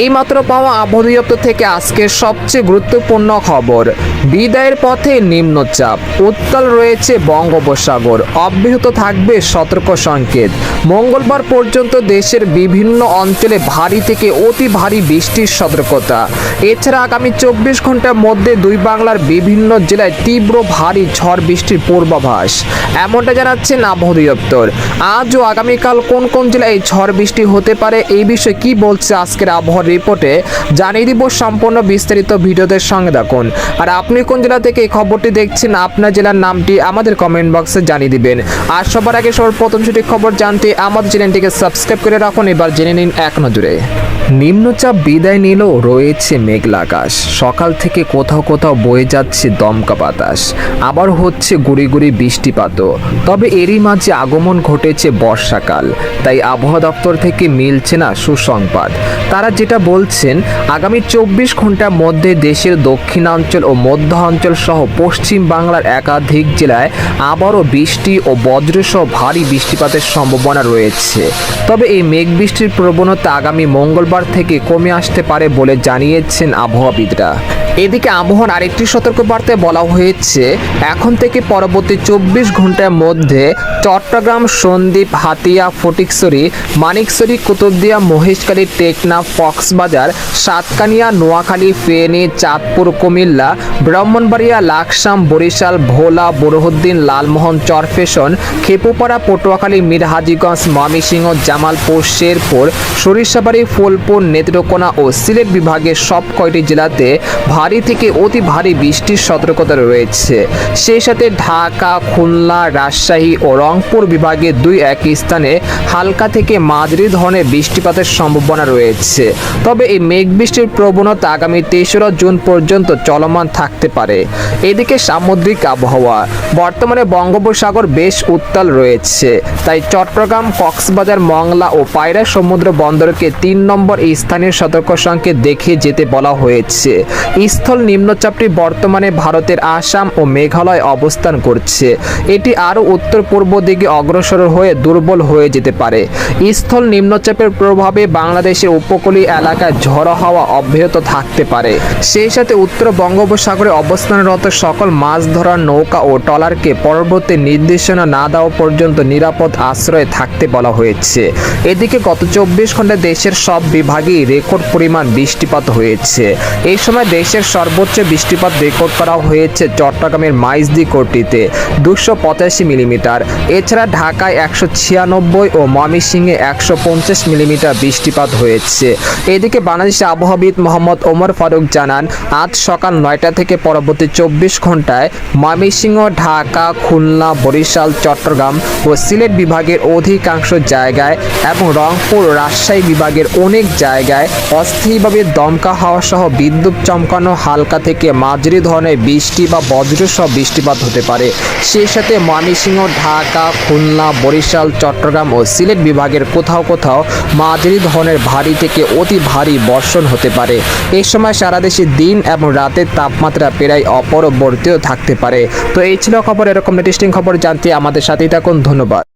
এইমাত্র পাওয়া আবহাওয়া দপ্তর থেকে আজকের সবচেয়ে গুরুত্বপূর্ণ খবর। বিদায়ের পথে নিম্নচাপ, উত্তাল রয়েছে বঙ্গোপসাগর, অব্যাহত থাকবে সতর্ক সংকেত। মঙ্গলবার পর্যন্ত দেশের বিভিন্ন অঞ্চলে ভারী থেকে অতি ভারী বৃষ্টির সতর্কতা। এছাড়া আগামী 24 ঘন্টার মধ্যে দুই বাংলার বিভিন্ন জেলায় তীব্র ভারী ঝড় বৃষ্টির পূর্বাভাস, এমনটা জানাচ্ছেন আবহাওয়া দপ্তর। আজ ও আগামীকাল কোন কোন জেলায় ঝড় বৃষ্টি হতে পারে এই বিষয়ে কি বলছে আজকের আবহাওয়ার রিপোর্টে জানিয়ে দিব। সম্পূর্ণ বিস্তারিত ভিডিওতে সঙ্গে থাকুন। আর আপনি কোন জেলা থেকে এই খবরটি দেখছেন, আপনার জেলার নামটি আমাদের কমেন্ট বক্সে জানিয়ে দিবেন। আর সবার আগে সর্বপ্রথম সঠিক খবর জানতে আমাদের চ্যানেলটিকে সাবস্ক্রাইব করে রাখুন। এবার জেনে নিন এক নজরে। নিম্নচাপ বিদায় নিলেও রয়েছে মেঘলা আকাশ। সকাল থেকে কোথাও কোথাও বয়ে যাচ্ছে দমকা বাতাস, আবার হচ্ছে গুড়ি গুড়ি বৃষ্টিপাতও। তবে এরই মাঝে আগমন ঘটেছে বর্ষাকাল, তাই আবহাওয়া দপ্তর থেকে মিলছে না সুসংবাদ। তারা যেটা বলছেন, আগামী 24 ঘন্টার মধ্যে দেশের দক্ষিণাঞ্চল ও মধ্যাঞ্চল সহ পশ্চিম বাংলার একাধিক জেলায় আবারও বৃষ্টি ও বজ্রসহ ভারী বৃষ্টিপাতের সম্ভাবনা রয়েছে। তবে এই মেঘ বৃষ্টির প্রবণতা আগামী মঙ্গলবার থেকে কমে আসতে পারে বলে জানিয়েছেন আবহাওয়াবিদরা। এদিকে আবহাওয়ার আরেকটি সতর্কবার্তায় বলা হয়েছে, এখন থেকে পরবর্তী 24 ঘন্টার মধ্যে চট্টগ্রাম, সন্দ্বীপ, হাতিয়া, ফটিকছড়ি, মানিকছড়ি, কুতুবদিয়া, মহেশখালী, টেকনাফ, কক্সবাজার, সাতকানিয়া, নোয়াখালী, ফেনী, চাঁদপুর, কুমিল্লা, ব্রাহ্মণবাড়িয়া, লাকসাম, বরিশাল, ভোলা, বুরহানুদ্দিন, লালমোহন, চরফ্যাশন, খেপুপাড়া, পটুয়াখালী, মিরহাজিগঞ্জ, ময়মনসিংহ, জামালপুর, শেরপুর, সরিষাবাড়ি, ফুলপুর, নেত্রকোনা ও সিলেট বিভাগের সব কয়টি জেলাতে ভারী থেকে অতি ভারী বৃষ্টির সতর্কতা রয়েছে। সেই সাথে ঢাকা, খুলনা, রাজশাহী ও রংপুর বিভাগে 2-1 স্থানে হালকা থেকে মাঝারি ধরনের বৃষ্টিপাতের সম্ভাবনা রয়েছে। তবে এই মেঘ বৃষ্টির প্রবণতা আগামী 23 জুন পর্যন্ত চলমান থাকতে পারে। এদিকে সামুদ্রিক আবহাওয়া, বর্তমানে বঙ্গোপসাগর বেশ উত্তাল রয়েছে, তাই চট্টগ্রাম, কক্সবাজার, মংলা ও পায়রা সমুদ্র বন্দরকে 3 নম্বর এই স্থানীয় সতর্ক সংকেত দেখিয়ে যেতে বলা হয়েছে। স্থল নিম্নচাপটি বর্তমানে ভারতের আসাম ও মেঘালয় অবস্থান করছে। এটি আরও উত্তর পূর্ব দিকে অগ্রসর হয়ে দুর্বল হয়ে যেতে পারে। স্থল নিম্নচাপের প্রভাবে বাংলাদেশের উপকূলীয় এলাকায় ঝড়ো হাওয়া অব্যাহত থাকতে পারে। সেই সাথে উত্তর বঙ্গোপসাগরে অবস্থানরত সকল মাছ ধরার নৌকা ও ট্রলারকে পরবর্তী নির্দেশনা না দেওয়া পর্যন্ত নিরাপদ আশ্রয়ে থাকতে বলা হয়েছে। এদিকে গত 24 ঘন্টায় দেশের সব বিভাগেই রেকর্ড পরিমাণ বৃষ্টিপাত হয়েছে। এই সময় দেশের সর্বোচ্চ বৃষ্টিপাত রেকর্ড করা হয়েছে চট্টগ্রামের মাইজদীকোটিতে 285 মিলিমিটার। এছাড়া ঢাকায় 196 ও ময়মনসিংহে 150 মিলিমিটার বৃষ্টিপাত হয়েছে। এদিকে বাংলাদেশের আবহাওয়াবিদ মোহাম্মদ ওমর ফারুক জানান, আজ সকাল 9টা থেকে পরবর্তী 24 ঘন্টায় ময়মনসিংহ, ঢাকা, খুলনা, বরিশাল, চট্টগ্রাম ও সিলেট বিভাগের অধিকাংশ জায়গায় এবং রংপুর, রাজশাহী বিভাগের অনেক জায়গায় অস্থায়ীভাবে দমকা হাওয়া সহ বিদ্যুৎ চমকানো হালকা থেকে মাঝারি ধরনের বৃষ্টি বা বজ্রসহ বৃষ্টিপাত হতে পারে। সেই সাথে ময়মনসিংহ, ঢাকা, খুলনা, বরিশাল, চট্টগ্রাম ও সিলেট বিভাগের কোথাও কোথাও মাঝারি ধরনের ভারী থেকে অতি ভারী বর্ষণ হতে পারে। এই সময় সারা দেশে দিন এবং রাতের তাপমাত্রা প্রায় অপরিবর্তিত থাকতে পারে। তো এই ছিল খবর। এরকম ইন্টারেস্টিং খবর জানতে আমাদের সাথেই থাকুন। ধন্যবাদ।